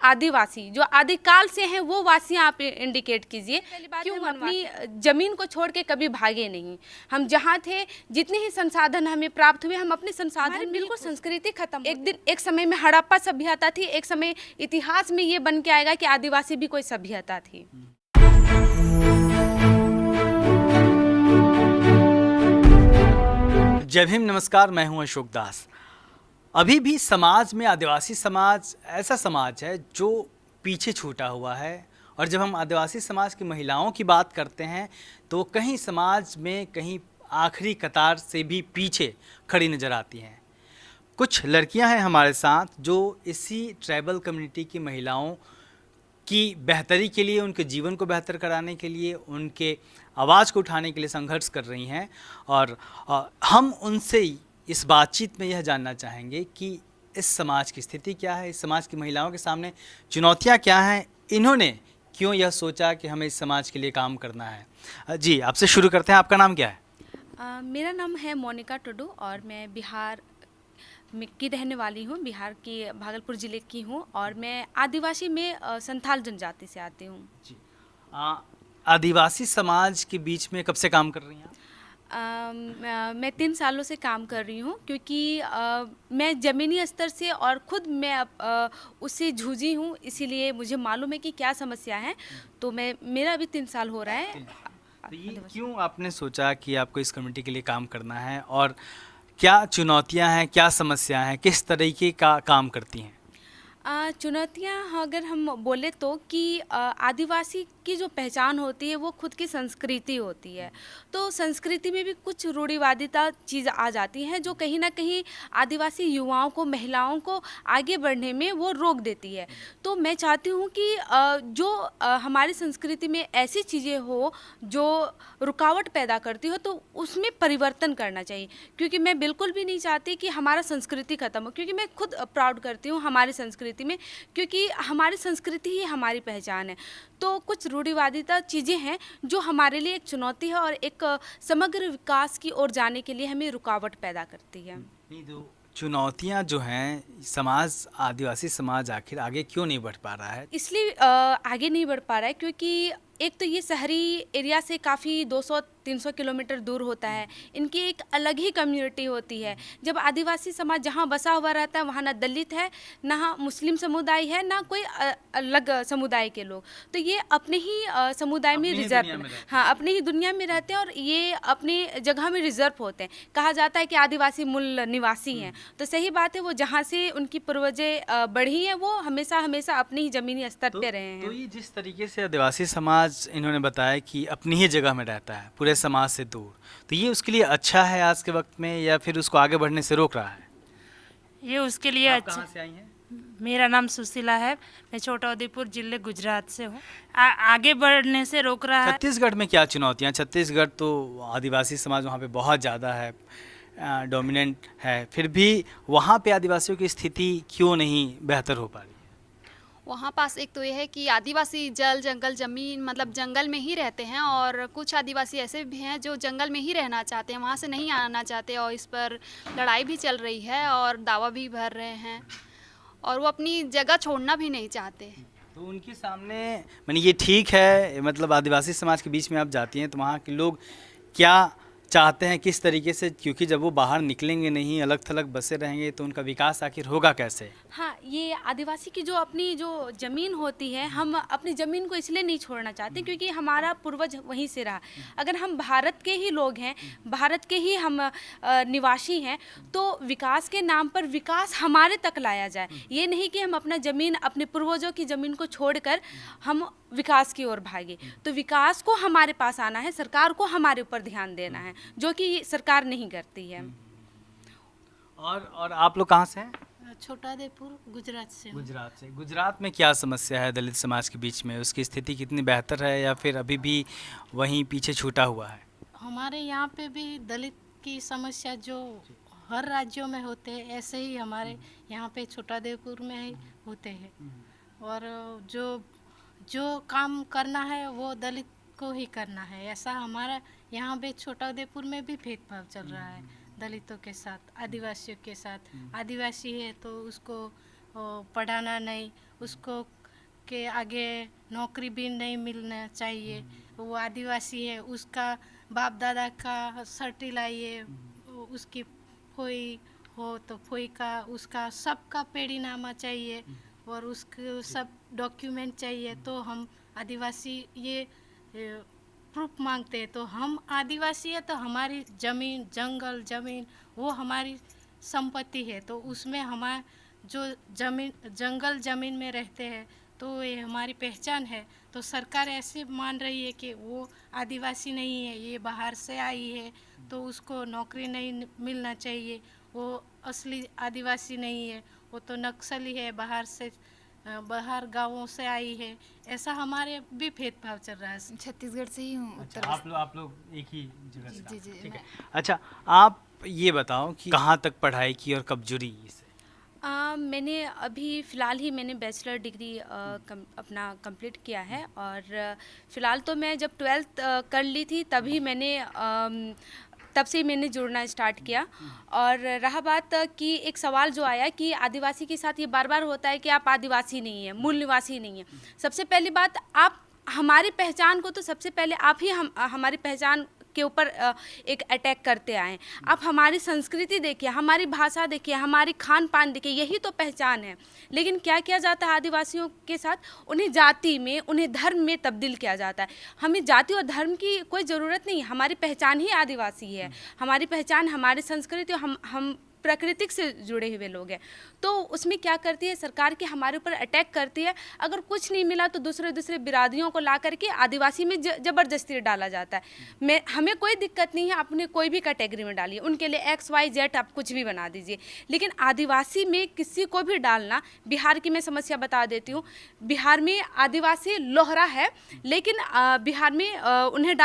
आदिवासी जो आदिकाल से हैं वो वासियाँ आप इंडिकेट कीजिए। क्यों हम अपनी ज़मीन को छोड़ के कभी भागे नहीं। हम जहाँ थे, जितने ही संसाधन हमें प्राप्त हुए, हम अपने संसाधन, बिल्कुल संस्कृति खत्म। एक समय में हड़प्पा सभ्यता थी, एक समय इतिहास में ये बन के आएगा कि आदिवासी भी कोई सभ्यता थी। जय भीम, नमस्कार। मैं हूं अशोक दास। अभी भी समाज में आदिवासी समाज ऐसा समाज है जो पीछे छूटा हुआ है, और जब हम आदिवासी समाज की महिलाओं की बात करते हैं तो कहीं समाज में कहीं आखिरी कतार से भी पीछे खड़ी नज़र आती हैं। कुछ लड़कियां हैं हमारे साथ जो इसी ट्राइबल कम्युनिटी की महिलाओं की बेहतरी के लिए, उनके जीवन को बेहतर कराने के लिए, उनके आवाज़ को उठाने के लिए संघर्ष कर रही हैं। और हम उनसे इस बातचीत में यह जानना चाहेंगे कि इस समाज की स्थिति क्या है, इस समाज की महिलाओं के सामने चुनौतियां क्या हैं, इन्होंने क्यों यह सोचा कि हमें इस समाज के लिए काम करना है। जी, आपसे शुरू करते हैं। आपका नाम क्या है? मेरा नाम है मोनिका टुडू और मैं बिहार की रहने वाली हूँ। बिहार की भागलपुर ज़िले की हूँ और मैं आदिवासी में संथाल जनजाति से आती हूँ। जी, आदिवासी समाज के बीच में कब से काम कर रही हैं आप? मैं 3 सालों से काम कर रही हूँ, क्योंकि मैं ज़मीनी स्तर से और ख़ुद मैं उससे जूझी हूँ, इसीलिए मुझे मालूम है कि क्या समस्या है। तो मेरा अभी 3 साल हो रहा है। तो ये क्यों आपने सोचा कि आपको इस कम्युनिटी के लिए काम करना है, और क्या चुनौतियां हैं, क्या समस्या हैं, किस तरीके का काम करती हैं? चुनौतियाँ अगर हम बोले तो कि आदिवासी की जो पहचान होती है वो खुद की संस्कृति होती है। तो संस्कृति में भी कुछ रूढ़िवादिता चीज़ आ जाती हैं जो कहीं ना कहीं आदिवासी युवाओं को, महिलाओं को आगे बढ़ने में वो रोक देती है। तो मैं चाहती हूँ कि जो हमारी संस्कृति में ऐसी चीज़ें हो जो रुकावट पैदा करती हो, तो उसमें परिवर्तन करना चाहिए। क्योंकि मैं बिल्कुल भी नहीं चाहती कि हमारा संस्कृति खत्म हो, क्योंकि मैं खुद प्राउड करती हूँ हमारी संस्कृति में, क्योंकि हमारी संस्कृति ही हमारी पहचान है। तो कुछ रूढ़िवादिता चीज़ें हैं जो हमारे लिए एक चुनौती है और एक समग्र विकास की ओर जाने के लिए हमें रुकावट पैदा करती है। नहीं, तो चुनौतियां जो हैं, समाज, आदिवासी समाज आखिर आगे क्यों नहीं बढ़ पा रहा है? इसलिए आगे नहीं बढ़ पा रहा है क्योंकि एक तो ये शहरी एरिया से काफ़ी 200-300 किलोमीटर दूर होता है। इनकी एक अलग ही कम्युनिटी होती है। जब आदिवासी समाज जहाँ बसा हुआ रहता है वहाँ ना दलित है, ना मुस्लिम समुदाय है, ना कोई अलग समुदाय के लोग। तो ये अपने ही समुदाय में रिजर्व, हाँ, अपनी ही दुनिया में रहते हैं और ये अपनी जगह में रिजर्व होते हैं। कहा जाता है कि आदिवासी मूल निवासी हैं। तो सही बात है, वो जहाँ से उनकी पूर्वजें बढ़ी हैं वो हमेशा हमेशा अपने ही ज़मीनी स्तर पे रहे हैं। तो ये जिस तरीके से आदिवासी समाज, इन्होंने बताया कि अपनी ही जगह में रहता है, पूरे समाज से दूर, तो ये उसके लिए अच्छा है आज के वक्त में, या फिर उसको आगे बढ़ने से रोक रहा है? ये उसके लिए आप अच्छा। कहाँ से आई हैं? मेरा नाम सुशीला है, मैं छोटा उदेपुर जिले गुजरात से हूँ। आगे बढ़ने से रोक रहा है। छत्तीसगढ़ में क्या चुनौतियाँ? छत्तीसगढ़ तो आदिवासी समाज वहाँ पे बहुत ज़्यादा है, डोमिनेंट है, फिर भी वहाँ पे आदिवासियों की स्थिति क्यों नहीं बेहतर हो पा रही? वहाँ पास एक तो ये है कि आदिवासी जल जंगल ज़मीन मतलब जंगल में ही रहते हैं, और कुछ आदिवासी ऐसे भी हैं जो जंगल में ही रहना चाहते हैं, वहाँ से नहीं आना चाहते, और इस पर लड़ाई भी चल रही है और दावा भी भर रहे हैं, और वो अपनी जगह छोड़ना भी नहीं चाहते। तो उनके सामने, मैंने ये ठीक है, मतलब आदिवासी समाज के बीच में आप जाती हैं तो वहाँ के लोग क्या चाहते हैं, किस तरीके से, क्योंकि जब वो बाहर निकलेंगे नहीं, अलग थलग बसे रहेंगे, तो उनका विकास आखिर होगा कैसे? हाँ, ये आदिवासी की जो अपनी जो ज़मीन होती है, हम अपनी ज़मीन को इसलिए नहीं छोड़ना चाहते क्योंकि हमारा पूर्वज वहीं से रहा। अगर हम भारत के ही लोग हैं, भारत के ही हम निवासी हैं, तो विकास के नाम पर विकास हमारे तक लाया जाए। ये नहीं कि हम अपना ज़मीन, अपने पूर्वजों की ज़मीन को छोड़कर हम विकास की ओर भागे। तो विकास को हमारे पास आना है, सरकार को हमारे ऊपर ध्यान देना है, जो कि सरकार नहीं करती है। और आप लोग कहाँ से हैं? छोटा उदेपुर गुजरात से। गुजरात से। गुजरात में क्या समस्या है दलित समाज के बीच में? उसकी स्थिति कितनी बेहतर है, या फिर अभी भी वहीं पीछे छूटा हुआ है? हमारे यहाँ पे भी दलित की समस्या जो हर राज्यों में होते हैं, ऐसे ही हमारे यहाँ पे छोटा उदेपुर में ही होते हैं। और जो काम करना है वो दलित को ही करना है, ऐसा हमारा यहाँ पे छोटा उदेपुर में भी भेदभाव चल रहा है दलितों के साथ, आदिवासियों के साथ। आदिवासी है तो उसको पढ़ाना नहीं, उसको के आगे नौकरी भी नहीं मिलना चाहिए। वो आदिवासी है, उसका बाप दादा का सर्टी लाइए, उसकी फोई हो तो फोई का उसका सबका पेड़ीनामा चाहिए और उसके सब डॉक्यूमेंट चाहिए। तो हम आदिवासी ये प्रूफ मांगते हैं। तो हम आदिवासी है तो हमारी ज़मीन, जंगल, ज़मीन वो हमारी संपत्ति है। तो उसमें हमारा जो ज़मीन, जंगल ज़मीन में रहते हैं तो ये हमारी पहचान है। तो सरकार ऐसे मान रही है कि वो आदिवासी नहीं है, ये बाहर से आई है तो उसको नौकरी नहीं मिलना चाहिए, वो असली आदिवासी नहीं है, वो तो नक्सली है, बाहर से बाहर गांवों से आई है। ऐसा हमारे भी भेदभाव चल रहा है। छत्तीसगढ़ से ही हूँ, अच्छा, उत्तर आप लोग एक ही जगह से? जी, जी, ठीक है। मैं- अच्छा, आप ये बताओ कि कहाँ तक पढ़ाई की और कब जुड़ी इससे? मैंने अभी फ़िलहाल ही मैंने बैचलर डिग्री अपना कंप्लीट किया है और फ़िलहाल तो मैं जब 12th कर ली थी तभी मैंने तब से ही मैंने जुड़ना स्टार्ट किया। और रहा बात कि एक सवाल जो आया कि आदिवासी के साथ ये बार बार होता है कि आप आदिवासी नहीं हैं, मूल निवासी नहीं हैं। सबसे पहली बात, आप हमारी पहचान को तो सबसे पहले आप ही हमारी पहचान के ऊपर एक अटैक करते आए। आप हमारी संस्कृति देखिए, हमारी भाषा देखिए, हमारी खान पान देखिए, यही तो पहचान है। लेकिन क्या किया जाता है आदिवासियों के साथ? उन्हें जाति में, उन्हें धर्म में तब्दील किया जाता है। हमें जाति और धर्म की कोई ज़रूरत नहीं, हमारी पहचान ही आदिवासी है। हमारी पहचान, हमारी संस्कृति, हम प्राकृतिक से जुड़े हुए लोग हैं। तो उसमें क्या करती है सरकार कि हमारे ऊपर अटैक करती है। अगर कुछ नहीं मिला तो दूसरे बिरादरियों को ला करके आदिवासी में ज़बरदस्ती डाला जाता है। हमें कोई दिक्कत नहीं है, अपने कोई भी कैटेगरी में डालिए, उनके लिए XYZ आप कुछ भी बना दीजिए। लेकिन आदिवासी में किसी को भी डालना, बिहार की मैं समस्या बता देती हूँ। बिहार में आदिवासी लोहरा है, लेकिन बिहार में उन्हें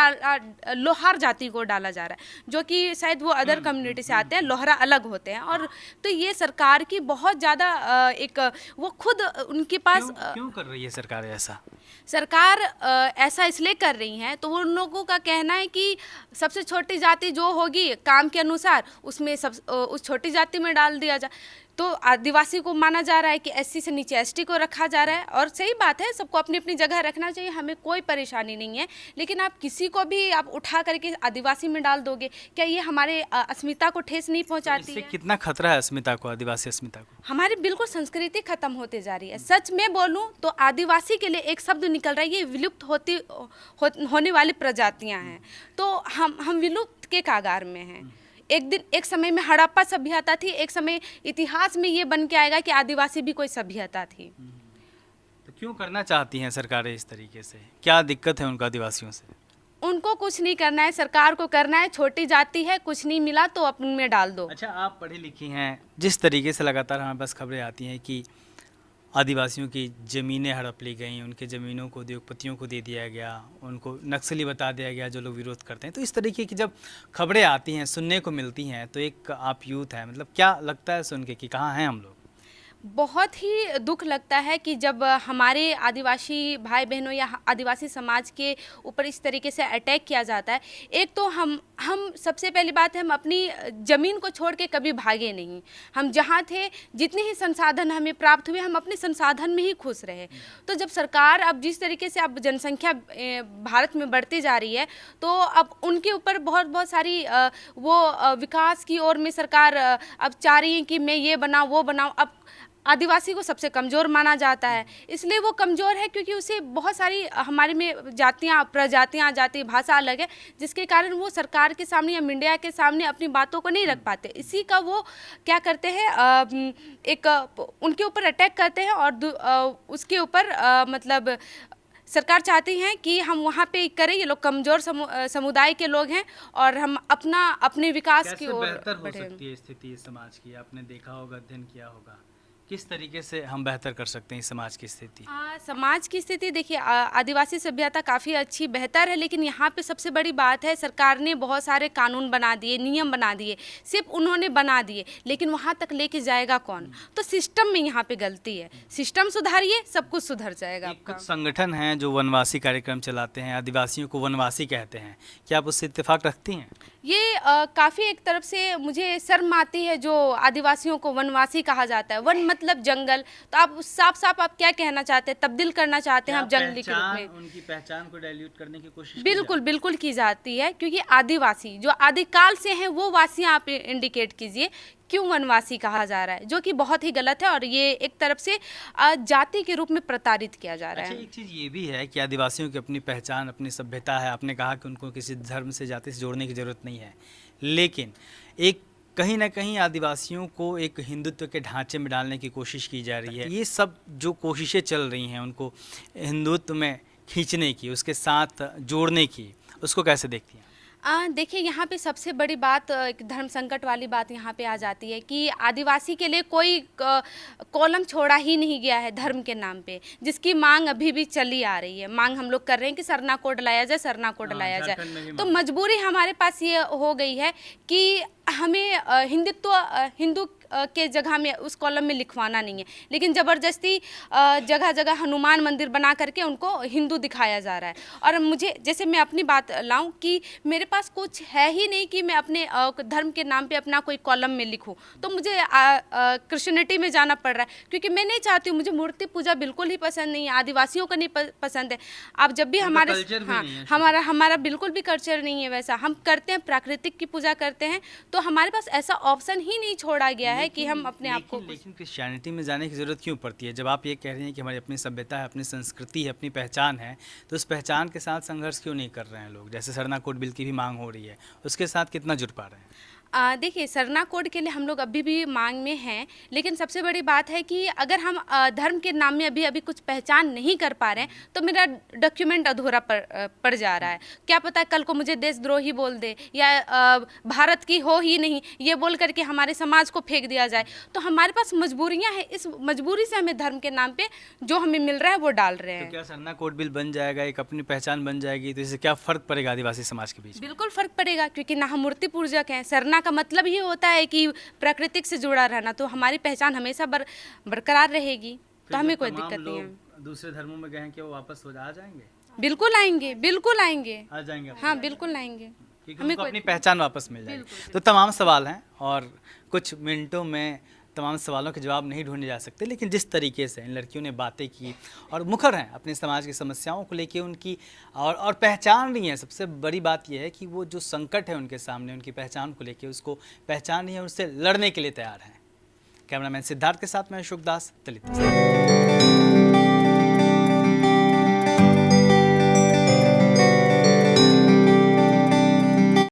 लोहार जाति को डाला जा रहा है, जो कि शायद वो अदर कम्युनिटी से आते हैं, लोहरा अलग होते हैं। और तो ये सरकार की बहुत ज़्यादा एक वो खुद उनके पास क्यों कर रही है सरकार ऐसा? सरकार ऐसा इसलिए कर रही हैं तो उन लोगों का कहना है कि सबसे छोटी जाति जो होगी काम के अनुसार उसमें उस छोटी जाति में डाल दिया जाए। तो आदिवासी को माना जा रहा है कि SC से नीचे ST को रखा जा रहा है। और सही बात है, सबको अपनी अपनी जगह रखना चाहिए, हमें कोई परेशानी नहीं है। लेकिन आप किसी को भी आप उठा करके आदिवासी में डाल दोगे, क्या ये हमारे अस्मिता को ठेस नहीं पहुंचाती इससे है? कितना खतरा है अस्मिता को, आदिवासी अस्मिता को? हमारी बिल्कुल संस्कृति खत्म होते जा रही है। सच में बोलूं तो आदिवासी के लिए एक शब्द निकल रहा है, ये विलुप्त होने वाली प्रजातियां हैं। तो हम विलुप्त के कागार में हैं। एक समय में हड़प्पा सभ्यता थी, एक समय इतिहास में ये बन के आएगा कि आदिवासी भी कोई सभ्यता थी। तो क्यों करना चाहती हैं सरकारें इस तरीके से? क्या दिक्कत है उनको आदिवासियों से? उनको कुछ नहीं करना है, सरकार को करना है। छोटी जाति है, कुछ नहीं मिला तो अपन में डाल दो। अच्छा, आप पढ़ी लिखी हैं, जिस तरीके से लगातार हमारे पास खबरें आती हैं कि आदिवासियों की ज़मीनें हड़प ली गई, उनके ज़मीनों को उद्योगपतियों को दे दिया गया, उनको नक्सली बता दिया गया जो लोग विरोध करते हैं। तो इस तरीके की जब खबरें आती हैं, सुनने को मिलती हैं, तो एक आप यूथ हैं, मतलब क्या लगता है सुन के कि कहाँ हैं हम लोग? बहुत ही दुख लगता है कि जब हमारे आदिवासी भाई बहनों या आदिवासी समाज के ऊपर इस तरीके से अटैक किया जाता है। एक तो हम सबसे पहली बात है, हम अपनी ज़मीन को छोड़ के कभी भागे नहीं। हम जहाँ थे, जितने ही संसाधन हमें प्राप्त हुए, हम अपने संसाधन में ही खुश रहे। तो जब सरकार अब जिस तरीके से अब जनसंख्या भारत में बढ़ती जा रही है, तो अब उनके ऊपर बहुत सारी विकास की ओर में सरकार अब चाह रही है कि मैं ये बनाऊँ वो बनाऊँ। अब आदिवासी को सबसे कमज़ोर माना जाता है, इसलिए वो कमज़ोर है क्योंकि उसे बहुत सारी हमारे में जातियाँ, प्रजातियाँ, जाति, भाषा अलग है, जिसके कारण वो सरकार के सामने या मीडिया के सामने अपनी बातों को नहीं रख पाते। इसी का वो क्या करते हैं, उनके ऊपर अटैक करते हैं और उसके ऊपर मतलब सरकार चाहती हैं कि हम वहाँ पे करें। ये लोग कमज़ोर समुदाय के लोग हैं और हम अपने विकास की ओर बेहतर हो बढ़े। सकती है स्थिति समाज की? आपने देखा होगा, अध्ययन किया होगा, किस तरीके से हम बेहतर कर सकते हैं इस समाज की स्थिति? समाज की स्थिति देखिए, आदिवासी सभ्यता काफ़ी अच्छी बेहतर है, लेकिन यहाँ पे सबसे बड़ी बात है सरकार ने बहुत सारे कानून बना दिए, नियम बना दिए, सिर्फ उन्होंने बना दिए, लेकिन वहाँ तक लेके जाएगा कौन? तो सिस्टम में यहाँ पे गलती है। सिस्टम सुधारिए, सब कुछ सुधर जाएगा आपका। कुछ संगठन हैं जो वनवासी कार्यक्रम चलाते हैं, आदिवासियों को वनवासी कहते हैं, क्या आप उससे इत्तेफाक रखती हैं? ये काफ़ी एक तरफ से मुझे शर्म आती है जो आदिवासियों को वनवासी कहा जाता है। वन मतलब जंगल, तो आप साफ साफ आप क्या कहना चाहते हैं, तब्दील करना चाहते हैं आप जंगली के रूप में? उनकी पहचान को डाइल्यूट करने की कोशिश बिल्कुल बिल्कुल की जाती है, क्योंकि आदिवासी जो आदिकाल से हैं वो वासियाँ आप इंडिकेट कीजिए, क्यों वनवासी कहा जा रहा है, जो कि बहुत ही गलत है और ये एक तरफ से जाति के रूप में प्रताड़ित किया जा रहा अच्छा, है। एक चीज़ ये भी है कि आदिवासियों की अपनी पहचान, अपनी सभ्यता है। आपने कहा कि उनको किसी धर्म से, जाति से जोड़ने की ज़रूरत नहीं है, लेकिन एक कहीं ना कहीं आदिवासियों को एक हिंदुत्व के ढांचे में डालने की कोशिश की जा रही है। ये सब जो कोशिशें चल रही हैं उनको हिंदुत्व में खींचने की, उसके साथ जोड़ने की, उसको कैसे देखती हैं? देखिए, यहाँ पे सबसे बड़ी बात, एक धर्म संकट वाली बात यहाँ पे आ जाती है कि आदिवासी के लिए कोई कॉलम छोड़ा ही नहीं गया है धर्म के नाम पे, जिसकी मांग अभी भी चली आ रही है। मांग हम लोग कर रहे हैं कि सरना कोड लाया जाए, सरना कोड लाया जाए। तो मजबूरी हमारे पास ये हो गई है कि हमें हिंदू के जगह में उस कॉलम में लिखवाना नहीं है, लेकिन ज़बरदस्ती जगह जगह हनुमान मंदिर बना करके उनको हिंदू दिखाया जा रहा है। और मुझे, जैसे मैं अपनी बात लाऊं कि मेरे पास कुछ है ही नहीं कि मैं अपने धर्म के नाम पे अपना कोई कॉलम में लिखूं, तो मुझे क्रिश्चियनिटी में जाना पड़ रहा है, क्योंकि मैं नहीं चाहती हूँ, मुझे मूर्ति पूजा बिल्कुल ही पसंद नहीं है, आदिवासियों को नहीं पसंद है। आप जब भी हमारे, हाँ, हमारा बिल्कुल भी कल्चर नहीं है वैसा, हम करते हैं प्राकृतिक की पूजा करते हैं, तो हमारे पास ऐसा ऑप्शन ही नहीं छोड़ा गया है कि हम अपने आप को। लेकिन क्रिश्चियनिटी में जाने की ज़रूरत क्यों पड़ती है? जब आप ये कह रही हैं कि हमारी अपनी सभ्यता है, अपनी संस्कृति है, अपनी पहचान है, तो उस पहचान के साथ संघर्ष क्यों नहीं कर रहे हैं लोग? जैसे सरना कोड बिल की भी मांग हो रही है, उसके साथ कितना जुड़ पा रहे हैं? देखिए, सरना कोड के लिए हम लोग अभी भी मांग में हैं, लेकिन सबसे बड़ी बात है कि अगर हम धर्म के नाम में अभी कुछ पहचान नहीं कर पा रहे हैं, तो मेरा डॉक्यूमेंट अधूरा पड़ जा रहा है। क्या पता कल को मुझे देशद्रोही बोल दे, या भारत की हो ही नहीं ये बोल करके हमारे समाज को फेंक दिया जाए। तो हमारे पास मजबूरियाँ हैं, इस मजबूरी से हमें धर्म के नाम पे जो हमें मिल रहा है वो डाल रहे हैं। तो क्या सरना कोड बिल बन जाएगा, एक अपनी पहचान बन जाएगी, तो इससे क्या फ़र्क पड़ेगा आदिवासी समाज के बीच? बिल्कुल फ़र्क पड़ेगा, क्योंकि ना हम मूर्ति पूजक हैं। सरना का मतलब ही होता है कि प्राकृतिक से जुड़ा रहना, तो हमारी पहचान हमेशा बरकरार रहेगी, तो हमें कोई दिक्कत नहीं है। दूसरे धर्मों में गए हैं, क्या वो वापस आ जाएंगे? बिल्कुल आएंगे, बिल्कुल आएंगे, आ जाएंगे, हाँ बिल्कुल आएंगे, हमें अपनी पहचान वापस मिल जाएगी। तो तमाम सवाल हैं और कुछ मिनटों में तमाम सवालों के जवाब नहीं ढूंढे जा सकते, लेकिन जिस तरीके से इन लड़कियों ने बातें की और मुखर हैं अपने समाज की समस्याओं को लेके उनकी, और पहचान रही हैं। सबसे बड़ी बात यह है कि वो जो संकट है उनके सामने, उनकी पहचान को लेके उसको पहचान रही है, उससे लड़ने के लिए तैयार हैं। कैमरामैन सिद्धार्थ के साथ मैं अशोक दास, दलित।